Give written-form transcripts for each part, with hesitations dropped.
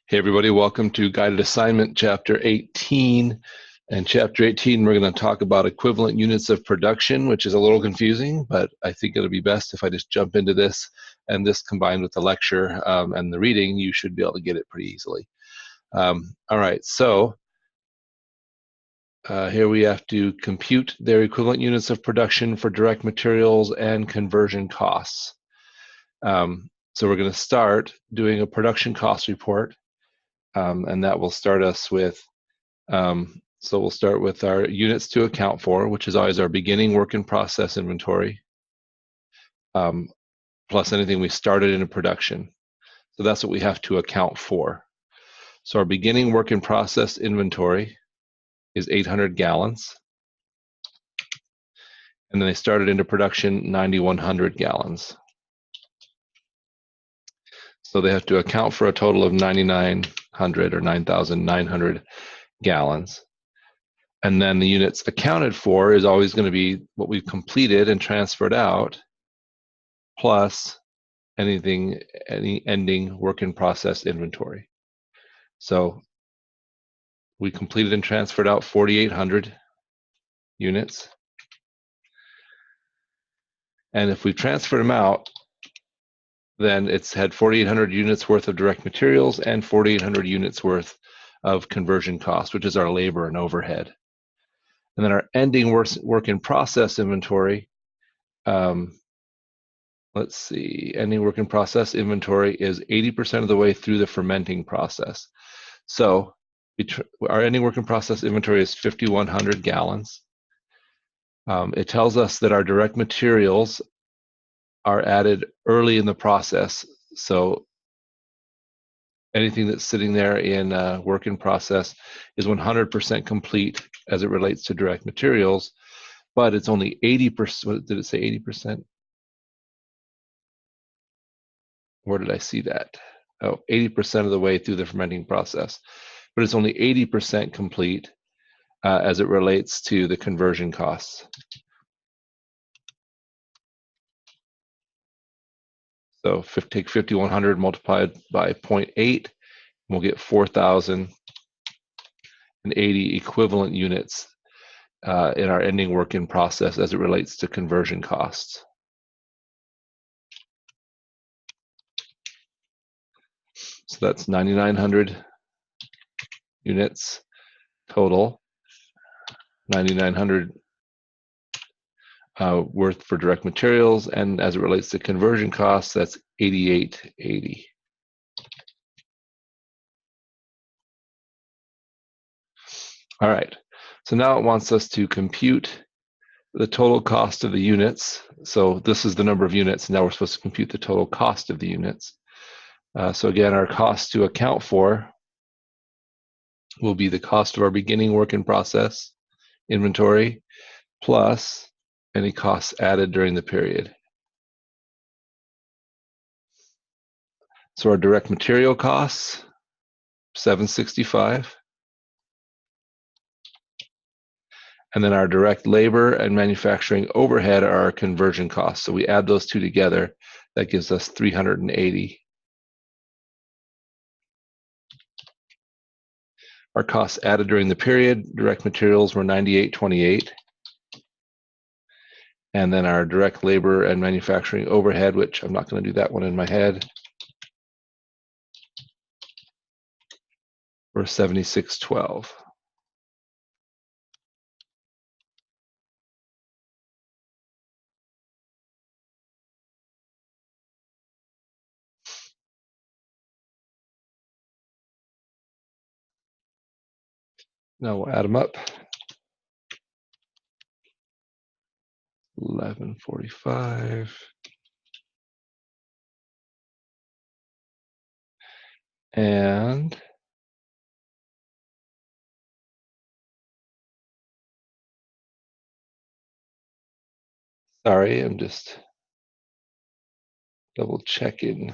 Hey everybody, welcome to Guided Assignment Chapter 18. And Chapter 18, we're going to talk about equivalent units of production, which is a little confusing, but I think it'll be best if I just jump into this, and this combined with the lecture and the reading, you should be able to get it pretty easily. All right, so here we have to compute their equivalent units of production for direct materials and conversion costs. So we're going to start doing a production cost report. And that will start us with, so we'll start with our units to account for, which is always our beginning work in process inventory, plus anything we started into production. So that's what we have to account for. So our beginning work in process inventory is 800 gallons. And then they started into production 9,100 gallons. So they have to account for a total of 9,900 or 9,900 gallons. And then the units accounted for is always going to be what we've completed and transferred out, plus any ending work in process inventory. So we completed and transferred out 4,800 units. And if we transferred them out, then it's had 4,800 units worth of direct materials and 4,800 units worth of conversion cost, which is our labor and overhead. And then our ending work in process inventory, let's see, ending work in process inventory is 80% of the way through the fermenting process. So our ending work in process inventory is 5,100 gallons. It tells us that our direct materials are added early in the process. So anything that's sitting there in work in process is 100% complete as it relates to direct materials, but it's only 80%. What did it say, 80%? Where did I see that? Oh, 80% of the way through the fermenting process, but it's only 80% complete as it relates to the conversion costs. So take 5,100 multiplied by 0.8, we'll get 4,080 equivalent units in our ending work in process as it relates to conversion costs. So that's 9,900 units total, 9,900 worth for direct materials, and as it relates to conversion costs, that's 8,880. All right, so now it wants us to compute the total cost of the units. So this is the number of units, and now we're supposed to compute the total cost of the units. So again, our cost to account for will be the cost of our beginning work in process inventory plus any costs added during the period. So our direct material costs, $765. And then our direct labor and manufacturing overhead are our conversion costs. So we add those two together, that gives us 380. Our costs added during the period, direct materials were 98.28. And then our direct labor and manufacturing overhead, which I'm not going to do that one in my head, were 76.12. Now we'll add them up. 1145. And sorry, I'm just double checking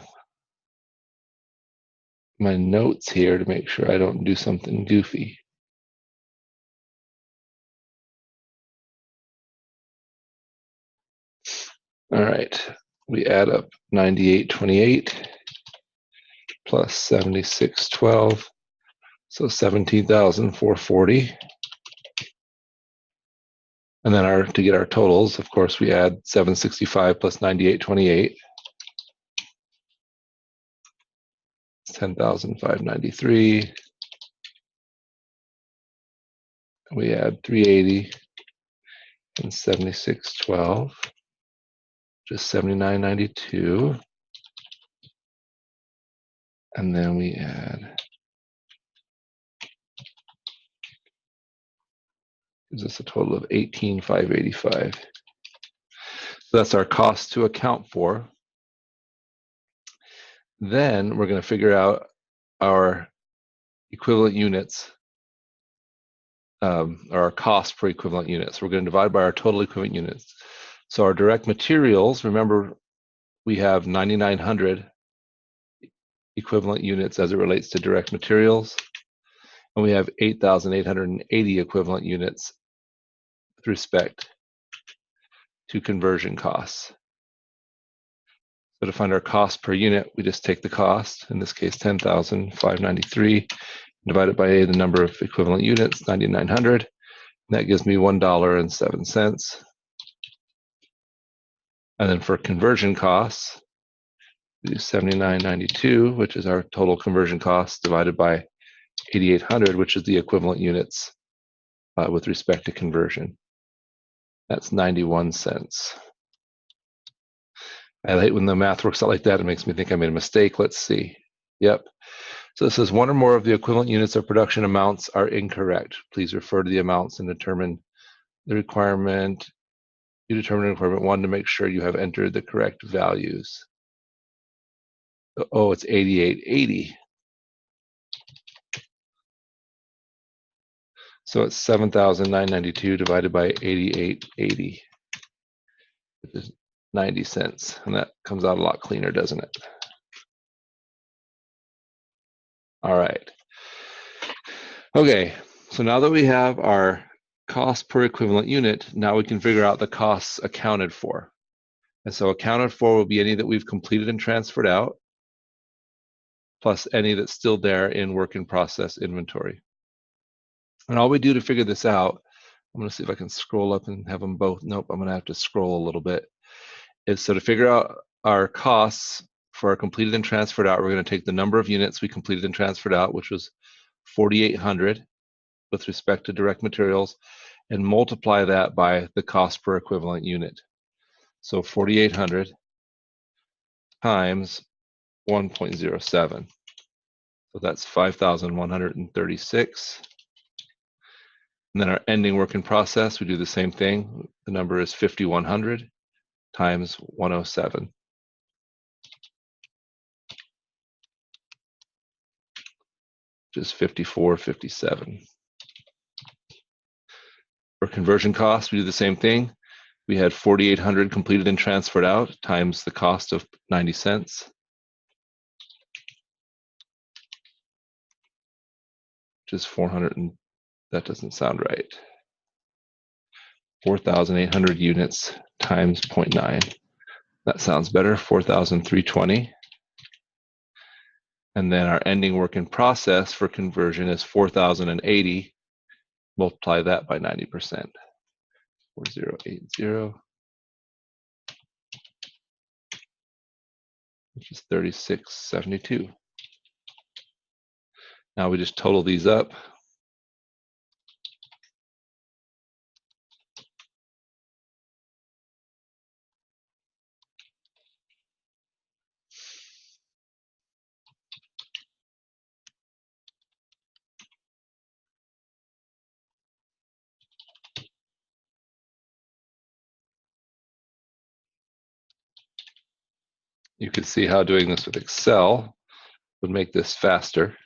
my notes here to make sure I don't do something goofy. All right, we add up 98.28 plus 7612, so 17,440. And then to get our totals, of course, we add 765 plus 9828. 10,593. We add 380 and 7612, just 7992. And then we add, gives us a total of 18,585. So that's our cost to account for. Then we're going to figure out our equivalent units, or our cost per equivalent unit. So we're going to divide by our total equivalent units. So our direct materials, remember, we have 9,900 equivalent units as it relates to direct materials, and we have 8,880 equivalent units with respect to conversion costs. So to find our cost per unit, we just take the cost, in this case 10,593, divide it by the number of equivalent units, 9,900, and that gives me $1.07. And then for conversion costs, we do 79.92, which is our total conversion cost, divided by 8,800, which is the equivalent units with respect to conversion. That's 91 cents. I hate when the math works out like that. It makes me think I made a mistake. Let's see. Yep. So this says one or more of the equivalent units of production amounts are incorrect. Please refer to the amounts and determine the requirement. You determine requirement 1 to make sure you have entered the correct values. Oh, it's 8880. So it's 7,992 divided by 8880, which is 90 cents. And that comes out a lot cleaner, doesn't it? All right. Okay, so now that we have our cost per equivalent unit, now we can figure out the costs accounted for. And so accounted for will be any that we've completed and transferred out, plus any that's still there in work in process inventory. And all we do to figure this out, I'm going to see if I can scroll up and have them both. Nope, I'm going to have to scroll a little bit. Is so to figure out our costs for our completed and transferred out, we're going to take the number of units we completed and transferred out, which was 4,800 with respect to direct materials, and multiply that by the cost per equivalent unit. So 4,800 times 1.07. So that's 5,136. And then our ending work in process, we do the same thing. The number is 5,100 times 107. Which is 54.57. For conversion costs, we do the same thing. We had 4,800 completed and transferred out times the cost of 90 cents. Which is 400, and that doesn't sound right. 4,800 units times 0.9. That sounds better, 4,320. And then our ending work in process for conversion is 4,080. Multiply that by 90%. 4,080, which is 36.72. Now we just total these up. You can see how doing this with Excel would make this faster.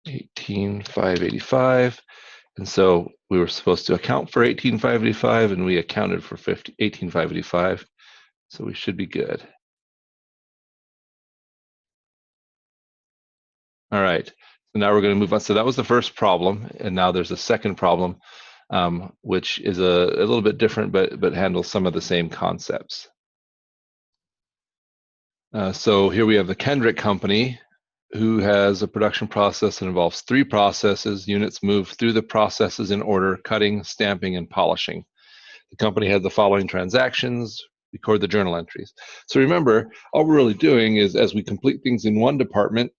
$18,585, and so we were supposed to account for $18,585, and we accounted for $18,585. So we should be good. All right, so now we're going to move on. So that was the first problem, and now there's a second problem, which is a little bit different, but handles some of the same concepts. So here we have the Kendrick Company, who has a production process that involves 3 processes. Units move through the processes in order: cutting, stamping, and polishing. The company has the following transactions. Record the journal entries. So remember, all we're really doing is, as we complete things in one department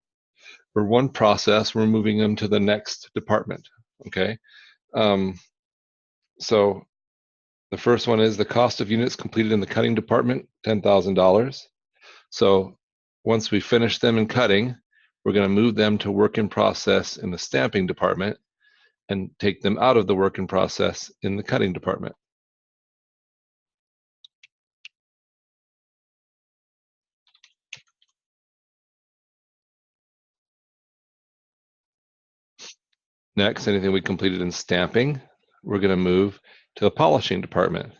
or one process, we're moving them to the next department. Okay. So the first one is the cost of units completed in the cutting department, $10,000. So once we finish them in cutting, we're going to move them to work in process in the stamping department and take them out of the work in process in the cutting department. Next, anything we completed in stamping, we're going to move to the polishing department.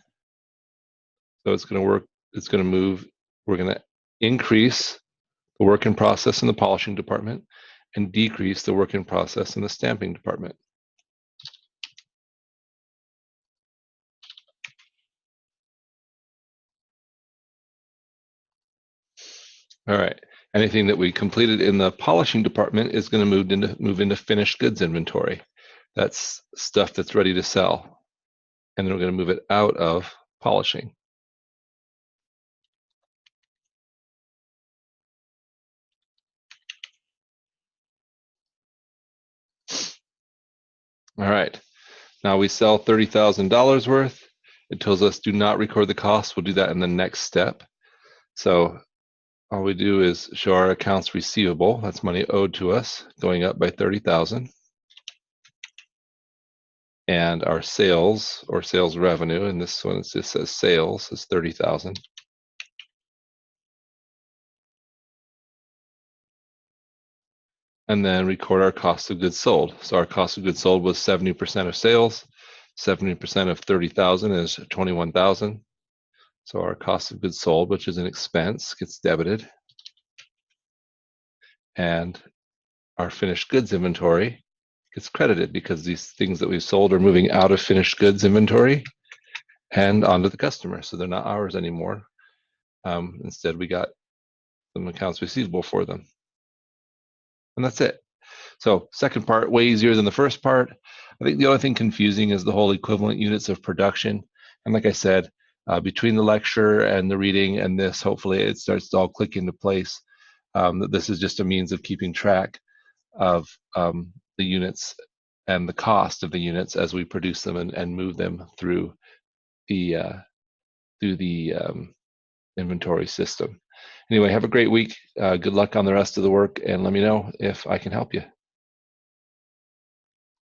So it's going to work, it's going to move, we're going to increase the work in process in the polishing department and decrease the work in process in the stamping department. All right, anything that we completed in the polishing department is going to move into finished goods inventory. That's stuff that's ready to sell. And then we're going to move it out of polishing. All right, now we sell $30,000 worth. It tells us do not record the costs. We'll do that in the next step. So all we do is show our accounts receivable. That's money owed to us, going up by 30,000. And our sales, or sales revenue, and this one it just says sales, is 30,000. And then record our cost of goods sold. So our cost of goods sold was 70% of sales. 70% of 30,000 is 21,000. So our cost of goods sold, which is an expense, gets debited. And our finished goods inventory gets credited because these things that we've sold are moving out of finished goods inventory and onto the customer. So they're not ours anymore. Instead, we got some accounts receivable for them. And that's it. So second part, way easier than the first part. I think the only thing confusing is the whole equivalent units of production. And like I said, between the lecture and the reading and this, hopefully it starts to all click into place. That this is just a means of keeping track of the units and the cost of the units as we produce them and move them through the inventory system. Anyway, have a great week. Good luck on the rest of the work, and let me know if I can help you.